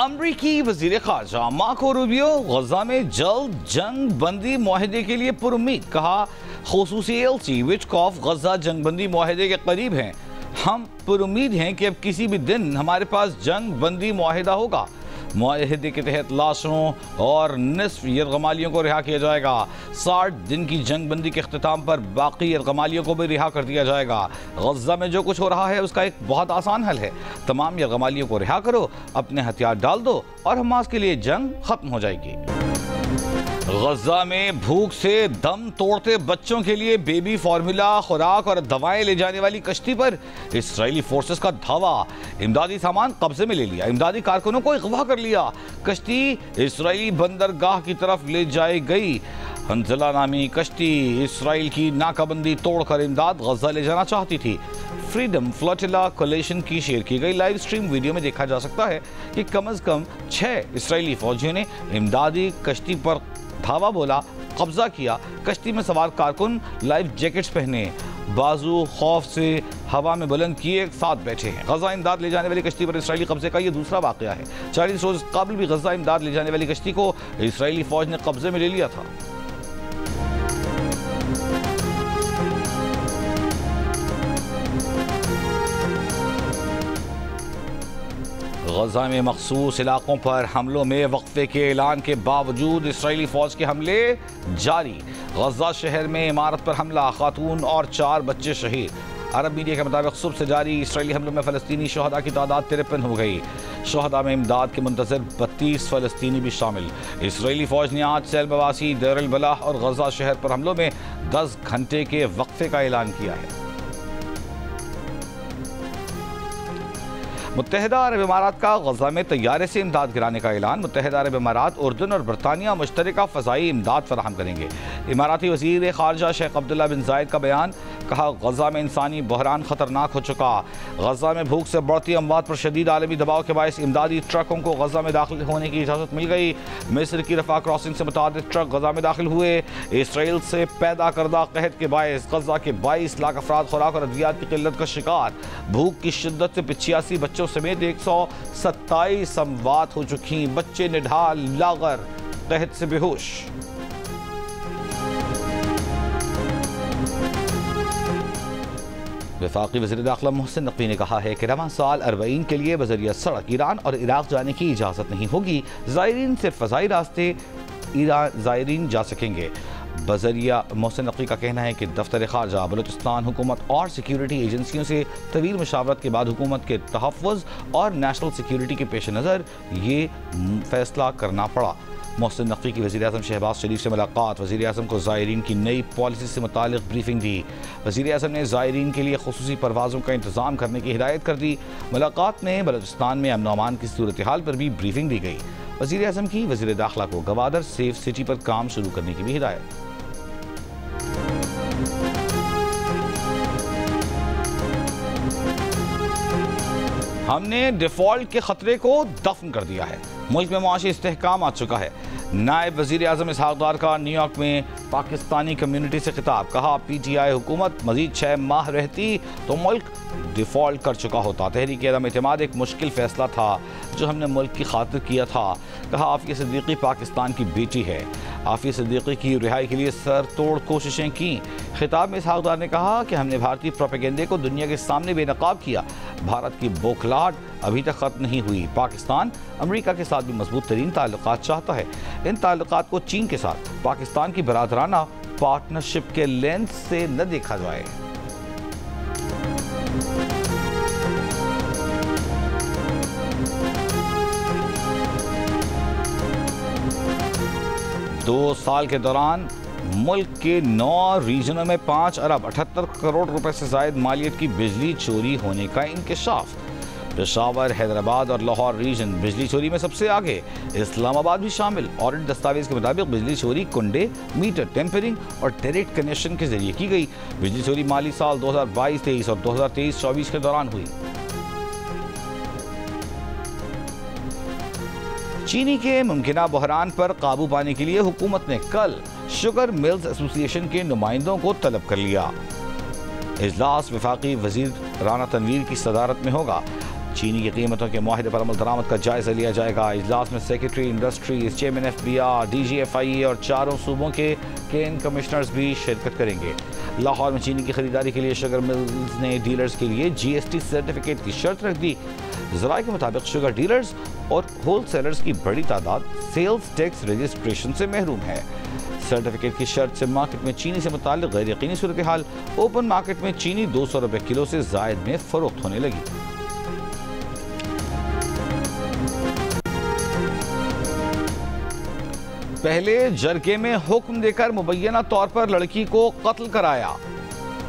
अमरीकी वज़ीर ख़ारजा Marco Rubio गजा में जल्द जंग बंदी मुआहदे के लिए पुरुम्मीद। कहा, ख़ुसूसी एलची विटकॉफ गजा जंग बंदी मुआहदे के करीब हैं। हम पुरुम्मीद हैं कि अब किसी भी दिन हमारे पास जंग बंदी मुआहदा होगा। मुआहदे के तहत लाशों और निस्फ यरगमालियों को रिहा किया जाएगा। 60 दिन की जंग बंदी के अख्तिताम पर बाकी यरगमालियों को भी रिहा कर दिया जाएगा। गजा में जो कुछ हो रहा है उसका एक बहुत आसान हल है। तमाम यरगमालियों को रिहा करो, अपने हथियार डाल दो और हमास के लिए जंग खत्म हो जाएगी। गजा में भूख से दम तोड़ते बच्चों के लिए बेबी फार्मूला, खुराक और दवाएं ले जाने वाली कश्ती पर इस्राएली फोर्सेस का धावा। इमदादी सामान कब्जे में ले लिया, इमदादी कारकुनों को अगवा कर लिया। कश्ती इस्राएली बंदरगाह की तरफ ले जाई गई। हंजला नामी कश्ती इस्राएल की नाकाबंदी तोड़कर इमदाद गजा ले जाना चाहती थी। फ्रीडम फ्लोटिला कोलेशन की शेयर की गई लाइव स्ट्रीम वीडियो में देखा जा सकता है कि कम से कम 6 इस्राएली फौजियों ने इमदादी कश्ती पर धावा बोला, कब्जा किया। कश्ती में सवार कारकुन लाइफ जैकेट्स पहने, बाजू खौफ से हवा में बुलंद किए साथ बैठे हैं। गजा इमदाद ले जाने वाली कश्ती पर इस्राएली कब्जे का यह दूसरा वाकया है। 40 रोज कबल भी गजा इमदाद ले जाने वाली कश्ती को इस्राएली फौज ने कब्जे में ले लिया था। गजा में मखसूस इलाकों पर हमलों में वक्फे के ऐलान के बावजूद इस्राएली फौज के हमले जारी। गजा शहर में इमारत पर हमला, खातून और 4 बच्चे शहीद। अरब मीडिया के मुताबिक सुबह से जारी इस्राएली हमलों में फ़लस्तीनी शहदा की तादाद 53 हो गई। शहदा में इमदाद के मुंतज़िर 32 फ़लस्तीनी भी शामिल। इस्राएली फ़ौज ने आज सेल बवासी, देर अल बलाह और गजा शहर पर हमलों में 10 घंटे के वक्फे का ऐलान किया है। मुत्तहिदा अरब इमारात का गजा में तैयारे से इमदाद गिराने का ऐलान। मुत्तहिदा अरब इमारात, उर्दन और बरतानिया मुश्तरका फ़ज़ाई इमदाद फराहम करेंगे। इमाराती वज़ीर ख़ारजा शेख अब्दुल्ला बिन ज़ायद का बयान। कहा, गजा में इंसानी बहरान ख़तरनाक हो चुका। गजा में भूख से बढ़ती अमवात पर शदीद आलमी दबाव के बायस इमदादी ट्रकों को गजा में दाखिल होने की इजाज़त मिल गई। मिस्र की रफ़ा क्रॉसिंग से मुतादिद ट्रक गजा में दाखिल हुए। इसराइल से पैदा करदा कहत के बायस गजा के 22 लाख अफराद खुराक और अद्वियात की किल्लत का शिकार। भूख की शिद्दत से 85 बच्चों समेत 127 अमवात हो चुकी। बच्चे निढाल, लागर, कहत से बेहोश। वफाकी वज़ीर दाखिला मोहसिन नकवी ने कहा है कि रवां साल अरबईन के लिए बज़रिया सड़क ईरान और इराक़ जाने की इजाज़त नहीं होगी। ज़ायरीन सिर्फ फ़ज़ाई रास्ते ज़ायरीन जा सकेंगे। बज़रिया मोहसिन नकवी का कहना है कि दफ्तर ख़ारजा, बलूचिस्तान हुकूमत और सिक्योरिटी एजेंसियों से तवील मुशावरत के बाद हुकूमत के तहफ़्फ़ुज़ और नेशनल सिक्योरिटी के पेश नज़र ये फ़ैसला करना पड़ा। मोहसिन नकवी की वज़ीर-ए-आज़म शहबाज शरीफ से मुलाकात। वज़ीर-ए-आज़म को ज़ायरीन की नई पॉलिसी से मुतालिक ब्रीफिंग दी। वज़ीर-ए-आज़म ने ज़ायरीन के लिए खुसूसी परवाज़ों का इंतज़ाम करने की हिदायत कर दी। मुलाकात में बलूचिस्तान में अमन अमान की सूरत हाल पर भी ब्रीफिंग दी गई। वज़ीर-ए-आज़म की वज़ीर दाखिला को गवादर सेफ सिटी पर काम शुरू करने की भी हिदायत। हमने डिफ़ॉल्ट के ख़तरे को दफन कर दिया है। मुल्क में मुआशी इस्तेहकाम आ चुका है। नायब वज़ीर-ए-आज़म इसहाक़ डार का न्यूयॉर्क में पाकिस्तानी कम्यूनिटी से खिताब। कहा, PTI हुकूमत मज़ीद 6 माह रहती तो मुल्क डिफ़ॉल्ट कर चुका होता। तहरीक अदम एतमाद एक मुश्किल फ़ैसला था जो हमने मुल्क की खातिर किया था। कहा, आफ़िया सिद्दीकी पाकिस्तान की बेटी है। आफ़िया सिद्दीकी की रिहाई के लिए सर तोड़ कोशिशें की। खिताब में इसहाक़ डार ने कहा कि हमने भारतीय प्रोपेगेंडे को दुनिया के सामने बेनकाब किया। भारत की बौखलाहट अभी तक ख़त्म नहीं हुई। पाकिस्तान अमेरिका के साथ भी मजबूत तरीन ताल्लुकात चाहता है। इन ताल्लुकात को चीन के साथ पाकिस्तान की बरादराना पार्टनरशिप के लेंस से न देखा जाए। दो साल के दौरान मुल्क के 9 रीजनों में 5 अरब 78 करोड़ रुपए से ज़ायद मालियत की बिजली चोरी होने का इंकशाफ। पेशावर, हैदराबाद और लाहौर रीजन बिजली चोरी में सबसे आगे, इस्लामाबाद भी शामिल। ऑडिट दस्तावेज के मुताबिक बिजली चोरी कुंडे, मीटर टेम्परिंग और डायरेक्ट कनेक्शन के जरिए की गई। बिजली चोरी माली साल 2022-23 और 2023-24 के दौरान हुई। चीनी के मुमकिना बहरान पर काबू पाने के लिए हुकूमत ने कल शुगर मिल्स एसोसिएशन के नुमाइंदों को तलब कर लिया। इजलास वफाकी वजीर राना तनवीर की सदारत में होगा। चीनी की कीमतों के माहिदे पर अमल दरामद का जायजा लिया जाएगा। इजलास में secretary industries, chairman FBR, DGFIA और चारों सूबों के केन कमिश्नर्स भी शिरकत करेंगे। लाहौर में चीनी की खरीदारी के लिए शुगर मिल्स ने डीलर्स के लिए GST सर्टिफिकेट की शर्त रख दी। ज़राए के मुताबिक शुगर डीलर्स और होल सेलर्स की बड़ी तादाद सेल्स टैक्स रजिस्ट्रेशन से महरूम है। सर्टिफिकेट की शर्त से मार्केट में चीनी से मुताल्लिक गैर यकीनी सूरत हाल। ओपन मार्केट में चीनी 200 रुपये किलो से जायद में फरोख्त होने लगी। पहले जरगे में हुक्म देकर मुबैना तौर पर लड़की को कत्ल कराया,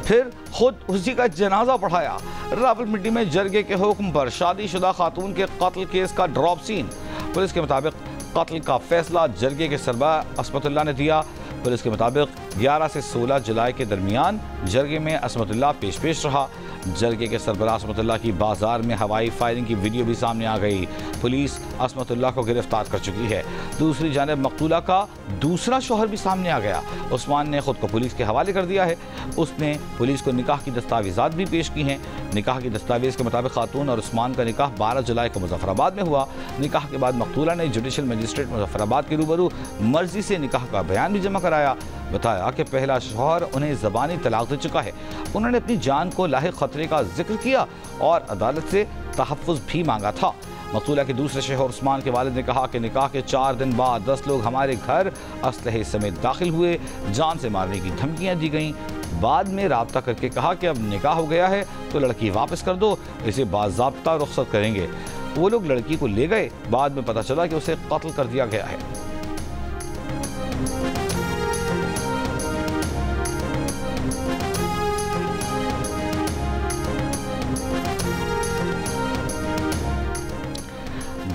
फिर खुद उसी का जनाजा पढ़ाया। रावलपिंडी में जरगे के हुक्म पर शादीशुदा खातून के कत्ल केस का ड्रॉप सीन। पुलिस के मुताबिक कत्ल का फैसला जरगे के सरबराह असमतुल्लाह ने दिया। पुलिस के मुताबिक 11 से 16 जुलाई के दरमियान जरगे में असमतुल्लाह पेश रहा। जरगे के सरबराह असमतुल्लाह की बाजार में हवाई फायरिंग की वीडियो भी सामने आ गई। पुलिस असमतुल्लाह को गिरफ्तार कर चुकी है। दूसरी जानिब मकतूला का दूसरा शौहर भी सामने आ गया। उस्मान ने खुद को पुलिस के हवाले कर दिया है। उसने पुलिस को निकाह की दस्तावेजात भी पेश की हैं। निकाह की दस्तावेज के मुताबिक खातून और उस्मान का निकाह 12 जुलाई को मुजफ्फराबाद में हुआ। निकाह के बाद मकतूला ने जुडिशल मजिस्ट्रेट मुजफ्फराबाद के रूबरू मर्जी से निकाह का बयान भी जमा कराया। बताया कि पहला शौहर उन्हें ज़बानी तलाक दे चुका है। उन्होंने अपनी जान को लाहिक खतरे का जिक्र किया और अदालत से तहफ़्फ़ुज़ भी मांगा था। मकतूला के दूसरे शौहर उस्मान के वालिद ने कहा कि निकाह के 4 दिन बाद 10 लोग हमारे घर असलहे समेत दाखिल हुए। जान से मारने की धमकियां दी गईं। बाद में राब्ता करके कहा कि अब निकाह हो गया है तो लड़की वापस कर दो, इसे बाज़ाब्ता रुख्सत करेंगे। वो लोग लड़की को ले गए। बाद में पता चला कि उसे कत्ल कर दिया गया है।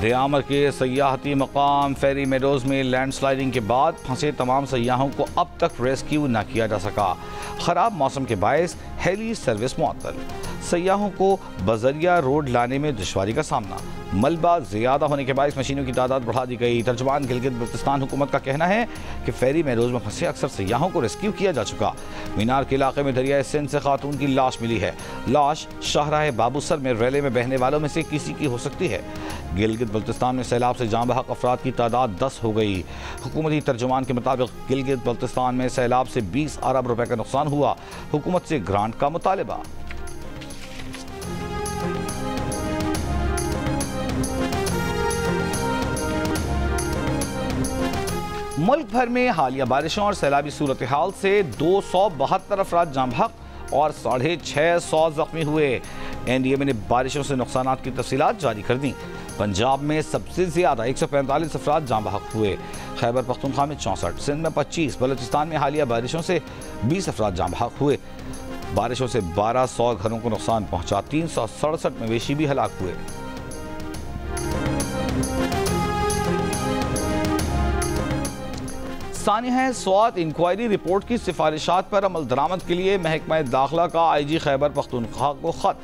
दयामर के सयाहती मकाम फेरी मेडोज़ में लैंडस्लाइडिंग के बाद फंसे तमाम सयाहों को अब तक रेस्क्यू न किया जा सका। ख़राब मौसम के बायस हेली सर्विस मुअत्तल। सयाहों को बजरिया रोड लाने में दुश्वारी का सामना। मलबा ज़्यादा होने के बायस मशीनों की तादाद बढ़ा दी गई। तर्जुमान गिलगित बल्तिस्तान हुकूमत का कहना है कि फेरी मेडोज़ में फंसे अक्सर सयाहों को रेस्क्यू किया जा चुका। मीनार के इलाके में दरियाए सिंध से खातून की लाश मिली है। लाश शाहराह बाबूसर में रैले में बहने वालों में से किसी की हो सकती है। गिलगित बल्तिस्तान में सैलाब से जाँ बहक अफराद की तादाद 10 हो गई। हुकूमती तर्जुमान के मुताबिक गिलगित बल्तिस्तान में सैलाब से 20 अरब रुपए का नुकसान हुआ। हुकूमत से ग्रांट का मुतालबा। मुल्क भर में हालिया बारिशों और सैलाबी सूरत हाल से 272 अफराद जाँ बहक और 650 जख्मी हुए। NDMA ने बारिशों से नुकसान की तफसीलात जारी कर दी। पंजाब में सबसे ज्यादा 145 अफराद जाँ बहक हुए। खैबर पख्तूनख्वा में 64, सिंध में 25, बलूचिस्तान में हालिया बारिशों से 20 अफराद जाँ बहक हुए। बारिशों से 1200 घरों को नुकसान पहुंचा। 367 मवेशी भी हलाक हुए। सानिया स्वात इंक्वायरी रिपोर्ट की सिफारिशात पर अमल दरामद के लिए महकमा दाखिला का IG खैबर पख्तूनख्वा को खत।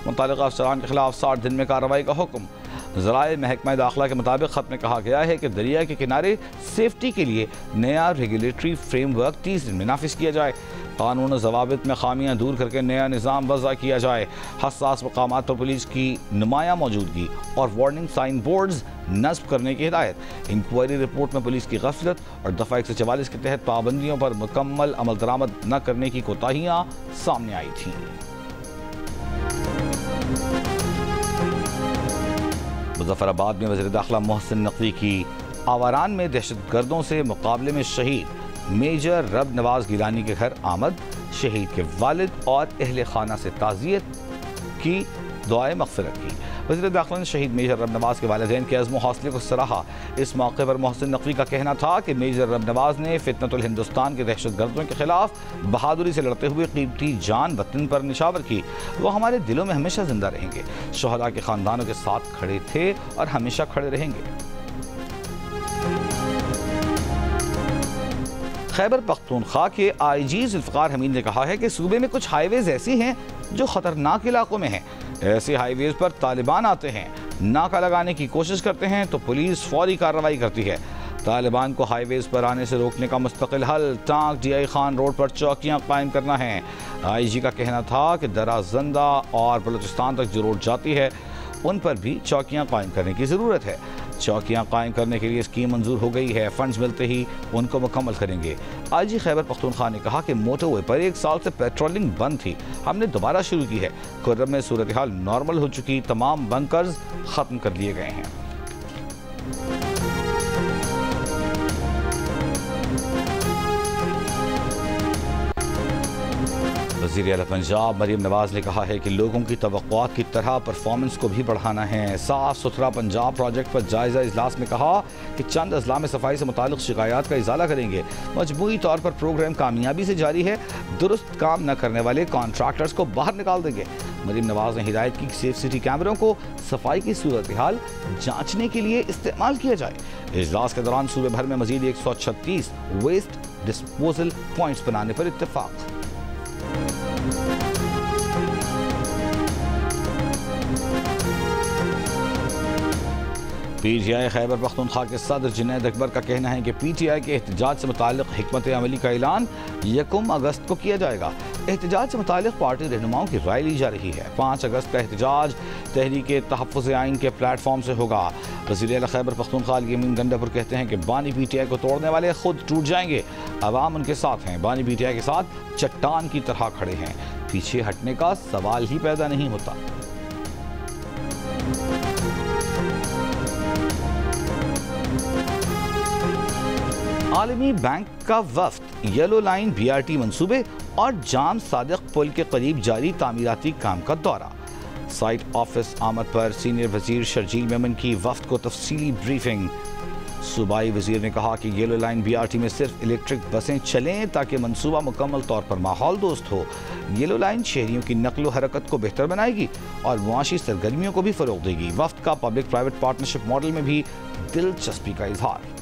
मुतल्लिका अफसरान के खिलाफ 60 दिन में कार्रवाई का हुक्म। ज़राए महकमा दाखिला के मुताबिक खत में कहा गया है कि दरिया के किनारे सेफ्टी के लिए नया रेगुलेटरी फ्रेमवर्क 30 दिन में नाफिज किया जाए। कानून और ज़वाबित में खामियां दूर करके नया निज़ाम वज़ा किया जाए। हसास मकामात पर पुलिस की नुमाया मौजूदगी और वार्निंग साइन बोर्ड्स नस्ब करने की हिदायत। इंक्वायरी रिपोर्ट में पुलिस की गफलत और दफ़ा 144 के तहत पाबंदियों पर मुकम्मल अमल दरामद न करने की कोताहियाँ सामने आई थीं। मुजफ्फराबाद में वज़ीर दाखिला मोहसिन नकवी की आवारान में दहशतगर्दों से मुकाबले में शहीद मेजर रब नवाज गिलानी के घर आमद। शहीद के वालिद और अहले खाना से ताज़ियत की, दुआए मग़फ़िरत की। वज़ीर दाखिला ने शहीद मेजर रब नवाज के वालिदैन के अज़्म व हौसले को सराहा। इस मौके पर मोहसिन नकवी का कहना था कि मेजर रब नवाज ने फितनतुल हिंदुस्तान के दहशतगर्दों के खिलाफ बहादुरी से लड़ते हुए कीमती जान वतन पर निशावर की। वो हमारे दिलों में हमेशा जिंदा रहेंगे। शोहदा के ख़ानदानों के साथ खड़े थे और हमेशा खड़े रहेंगे। खैबर पख्तूनख्वा के IG ज़ुल्फ़िकार हमीद ने कहा है कि सूबे में कुछ हाईवेज़ ऐसी हैं जो ख़तरनाक इलाकों में हैं। ऐसे हाईवेज़ पर तालिबान आते हैं, नाका लगाने की कोशिश करते हैं तो पुलिस फौरी कार्रवाई करती है। तालिबान को हाईवेज़ पर आने से रोकने का मुस्तकिल हल टांग DI खान रोड पर चौकियां कायम करना है। IG का कहना था कि दरा जंदा और बलूचिस्तान तक जो रोड जाती है उन पर भी चौकियां कायम करने की ज़रूरत है। चौकियां कायम करने के लिए स्कीम मंजूर हो गई है, फंड्स मिलते ही उनको मुकम्मल करेंगे। आईजी खैबर पख्तूनख्वा ने कहा कि मोटरवे पर 1 साल से पेट्रोलिंग बंद थी, हमने दोबारा शुरू की है। खुर्रम में सूरत हाल नॉर्मल हो चुकी, तमाम बंकर्स खत्म कर दिए गए हैं। वज़ीर आला पंजाब मरीम नवाज ने कहा है कि लोगों की तवक्कुआत की तरह परफॉर्मेंस को भी बढ़ाना है। साफ सुथरा पंजाब प्रोजेक्ट पर जायजा इजलास में कहा कि चंद अजला में सफाई से मुताल्लिक शिकायत का इजाला करेंगे। मजमूई तौर पर प्रोग्राम कामयाबी से जारी है, दुरुस्त काम न करने वाले कॉन्ट्रैक्टर्स को बाहर निकाल देंगे। मरीम नवाज ने हिदायत की कि सेफ सिटी कैमरों को सफाई की सूरत हाल जांचने के लिए इस्तेमाल किया जाए। इजलास के दौरान सूबे भर में मजीद 136 वेस्ट डिस्पोजल पॉइंट्स बनाने पर इत्तेफाक। पीटीआई खैबर पख्तूनख्वा के सदर जुनैद अकबर का कहना है कि पीटीआई के एहतजाज से मुताल्लिक हिकमत अमली का ऐलान 1 अगस्त को किया जाएगा। एहतजाज से मुताल्लिक पार्टी रहनुमाओं की राय ली जा रही है। 5 अगस्त का एहतजाज तहरीके तहफ़्फ़ुज़ आइन के प्लेटफॉर्म से होगा। वज़ीर आला खैबर पख्तूनख्वा यमीन गंडापुर कहते हैं कि बानी पीटीआई को तोड़ने वाले खुद टूट जाएंगे, अवाम उनके साथ हैं। बानी पीटीआई के साथ चट्टान की तरह खड़े हैं, पीछे हटने का सवाल ही पैदा नहीं होता। आलमी बैंक का वफ्द येलो लाइन BRT मंसूबे और जाम सादिक पुल के करीब जारी तामीराती काम का दौरा। साइट ऑफिस आमद पर सीनियर वजीर शर्जील मेमन की वफ्द को तफसीली ब्रीफिंग। सूबाई वजीर ने कहा कि येलो लाइन BRT में सिर्फ इलेक्ट्रिक बसें चलें ताकि मंसूबा मुकम्मल तौर पर माहौल दोस्त हो। येलो लाइन शहरियों की नकलो हरकत को बेहतर बनाएगी और मुआशी सरगर्मियों को भी फरोग देगी। वफ्द का पब्लिक प्राइवेट पार्टनरशिप मॉडल में भी दिलचस्पी का इजहार।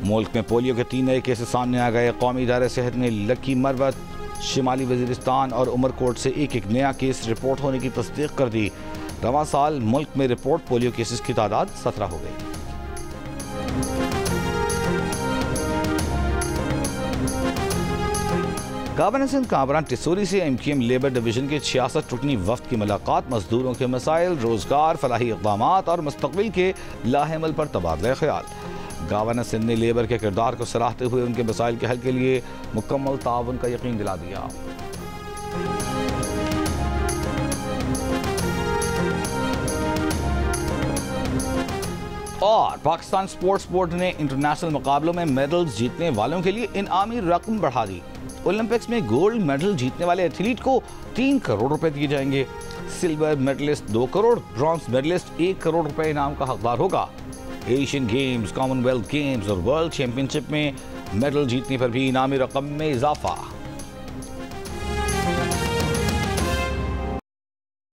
मुल्क में पोलियो के 3 नए केसेस सामने आ गए। कौमी इदारे सेहत ने लकी मरवत, शिमाली वजीरिस्तान और उमरकोट से एक नया केस रिपोर्ट होने की तस्दीक कर दी। रवां साल मुल्क में रिपोर्ट पोलियो केसेस की तादाद 17 हो गई। गवर्नर सिंध कामरान टिसोरी से MKM लेबर डिवीजन के 66 रुकनी वफ्द की मुलाकात। मजदूरों के मसाइल, रोजगार, फलाही इक़दाम और मुस्तक़बिल के लाहेमल पर तबादला ख्याल। गवर्नर सिंध ने लेबर के किरदार को सराहते हुए उनके मसाइल के हल के लिए मुकम्मल ताउन का यकीन दिला दिया। और पाकिस्तान स्पोर्ट्स बोर्ड ने इंटरनेशनल मुकाबलों में मेडल्स जीतने वालों के लिए इनामी रकम बढ़ा दी। ओलंपिक्स में गोल्ड मेडल जीतने वाले एथलीट को 3 करोड़ रुपए दिए जाएंगे। Silver medalist 2 crore, bronze medalist 1 crore रुपए इनाम का हकदार होगा। एशियन गेम्स, कॉमनवेल्थ गेम्स और वर्ल्ड चैंपियनशिप में मेडल जीतने पर भी इनामी रकम में इजाफा।